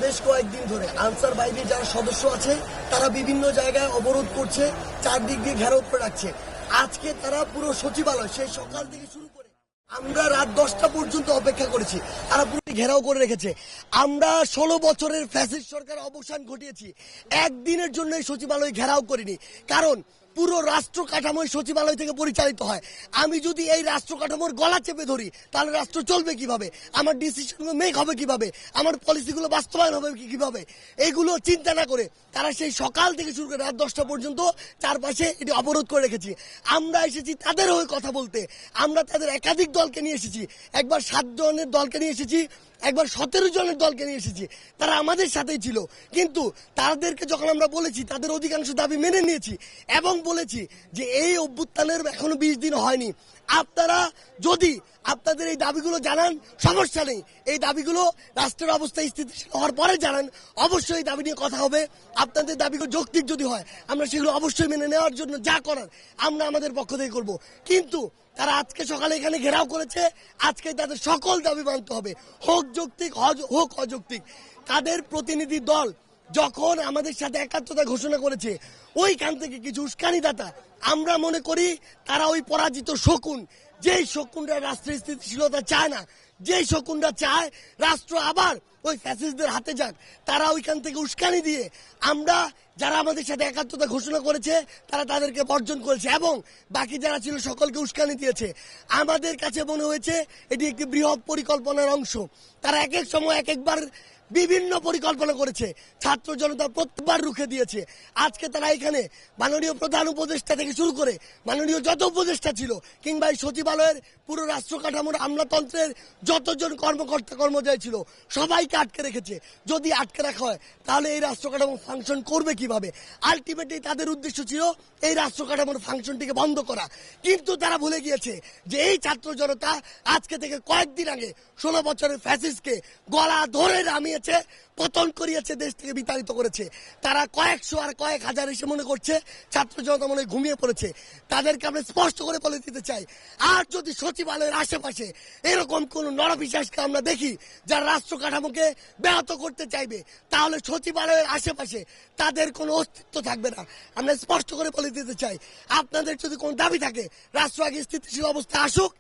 বেশ কয়েকদিন ধরে আনসার বাহিনীর যারা সদস্য আছে তারা বিভিন্ন জায়গায় অবরোধ করছে, চারদিক দিয়ে ঘেরাও করে রাখছে। আজকে তারা পুরো সচিবালয় সেই সকাল থেকে শুরু করে আমরা রাত 10টা পর্যন্ত অপেক্ষা করেছি, তারা পুরো ঘেরাও করে রেখেছে। আমরা 16 বছরের ফ্যাসিস্ট সরকার অবসান ঘটিয়েছি, একদিনের জন্য এই সচিবালয় ঘেরাও করিনি। কারণ পুরো রাষ্ট্র কাঠামো সচিবালয় থেকে পরিচালিত হয়। আমি যদি এই রাষ্ট্র কাঠামোর গলা চেপে ধরি তাহলে রাষ্ট্র চলবে কিভাবে, আমার ডিসিশনগুলো মেক হবে কিভাবে, আমার পলিসিগুলো বাস্তবায়ন হবে কিভাবে, এইগুলো চিন্তা না করে তারা সেই সকাল থেকে শুরু করে রাত 10টা পর্যন্ত চারপাশে এটি অবরোধ করে রেখেছি। আমরা এসেছি তাদের হয়ে কথা বলতে, আমরা তাদের একাধিক দলকে নিয়ে এসেছি, একবার 7 জনের দলকে নিয়ে এসেছি, একবার 17 জনের দলকে নিয়ে এসেছি, তারা আমাদের সাথেই ছিল। কিন্তু তাদেরকে যখন আমরা বলেছি তাদের অধিকাংশ দাবি মেনে নিয়েছি এবং বলেছি যে এই অভ্যুত্থানের এখনো 20 দিন হয়নি, আপনারা যদি আপনাদের এই দাবিগুলো জানান সমস্যা নেই, এই দাবিগুলো রাষ্ট্রের অবস্থা স্থিতিশীল হওয়ার পরে জানান, অবশ্যই এই দাবি নিয়ে কথা হবে। আপনাদের দাবিগুলো যৌক্তিক যদি হয় আমরা সেগুলো অবশ্যই মেনে নেওয়ার জন্য যা করার আমরা আমাদের পক্ষ থেকে করব। কিন্তু তারা আজকে সকালে এখানে ঘেরাও করেছে, আজকে তাদের সকল দাবি মানতে হবে, হোক যৌক্তিক হোক অযৌক্তিক। তাদের প্রতিনিধি দল যখন আমাদের সাথে একাত্মতা ঘোষণা করেছে ওইখান থেকে কিছু উস্কানিদাতা, আমরা মনে করি তারা ওই পরাজিত শকুন, যেই শকুনরা রাষ্ট্রের স্থিতিশীলতা চায় না, যেই শকুনরা চায় রাষ্ট্র আবার ওই ফ্যাসিস্টদের হাতে যাক, তারা ওইখান থেকে উস্কানি দিয়ে আমরা যারা আমাদের সাথে একাত্মতা ঘোষণা করেছে তারা তাদেরকে বর্জন করেছে এবং বাকি যারা ছিল সকলকে উস্কানি দিয়েছে। আমাদের কাছে মনে হয়েছে এটি একটি বৃহৎ পরিকল্পনার অংশ। তারা এক এক সময় এক একবার বিভিন্ন পরিকল্পনা করেছে, ছাত্র জনতা প্রত্যেকবার রুখে দিয়েছে। আজকে তারা এখানে মাননীয় প্রধান উপদেষ্টা থেকে শুরু করে মাননীয় যত উপদেষ্টা ছিল কিংবা এই সচিবালয়ের পুরো রাষ্ট্র কাঠামোর আমলাতন্ত্রের যতজন কর্মকর্তা কর্মচারী ছিল সবাইকে আটকে রেখেছে। যদি আটকে রাখা হয় তাহলে এই রাষ্ট্র কাঠামো ফাংশন করবে কিভাবে? আলটিমেটলি তাদের উদ্দেশ্য ছিল এই রাষ্ট্র কাঠামোর ফাংশনটিকে বন্ধ করা। কিন্তু তারা ভুলে গিয়েছে যে এই ছাত্র জনতা আজকে থেকে কয়েকদিন আগে 16 বছরের ফ্যাসিস্টকে গলা ধরে নামিয়েছে, পতন করিয়েছে, দেশ থেকে বিতাড়িত করেছে। তারা কয়েকশো আর কয়েক হাজার এসে মনে করছে ছাত্র জনতা মনে ঘুমিয়ে পড়েছে। তাদেরকে আমরা স্পষ্ট করে বলে দিতে চাই, আর যদি সচিবালয়ের আশেপাশে এরকম কোন নরপিশাচকে আমরা দেখি যারা রাষ্ট্র কাঠামোকে ব্যাহত করতে চাইবে তাহলে সচিবালয়ের আশেপাশে তাদের কোনো অস্তিত্ব থাকবে না। আমরা স্পষ্ট করে বলে দিতে চাই, আপনাদের যদি কোনো দাবি থাকে রাষ্ট্র আগে স্থিতিশীল অবস্থায় আসুক,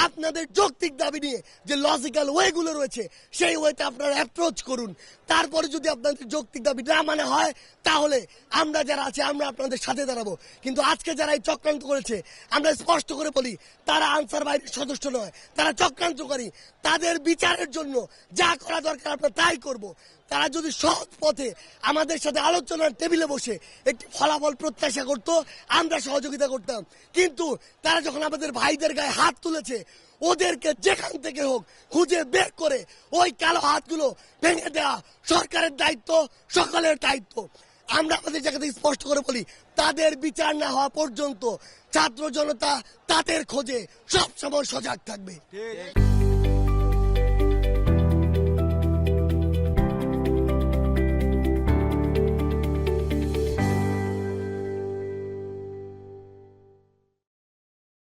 আপনাদের যৌক্তিক দাবি নিয়ে যে লজিক্যাল ওয়েগুলো রয়েছে সেই ওয়েতে আপনারা অ্যাপ্রোচ করুন। তারপরে যদি আপনাদের যৌক্তিক দাবি না মানে হয় তাহলে আমরা যারা আছে আমরা আপনাদের সাথে দাঁড়াবো। কিন্তু আজকে যারা এই চক্রান্ত করেছে আমরা স্পষ্ট করে বলি তারা আনসার বাহিনীর সদস্য নয়, তারা চক্রান্তকারী। তাদের বিচারের জন্য যা করা দরকার আমরা তাই করব। তারা যদি সৎ পথে আমাদের সাথে আলোচনার টেবিলে বসে একটি ফলাফল প্রত্যাশা করত আমরা সহযোগিতা করতাম। কিন্তু তারা যখন আমাদের ভাইদের গায়ে হাত তুলেছে ওদেরকে যেখান থেকে হোক খুঁজে বের করে ওই কালো হাতগুলো ভেঙে দেওয়া সরকারের দায়িত্ব, সকলের দায়িত্ব। আমরা আমাদের জায়গা থেকে স্পষ্ট করে বলি তাদের বিচার না হওয়া পর্যন্ত ছাত্র জনতা তাদের খোঁজে সবসময় সজাগ থাকবে।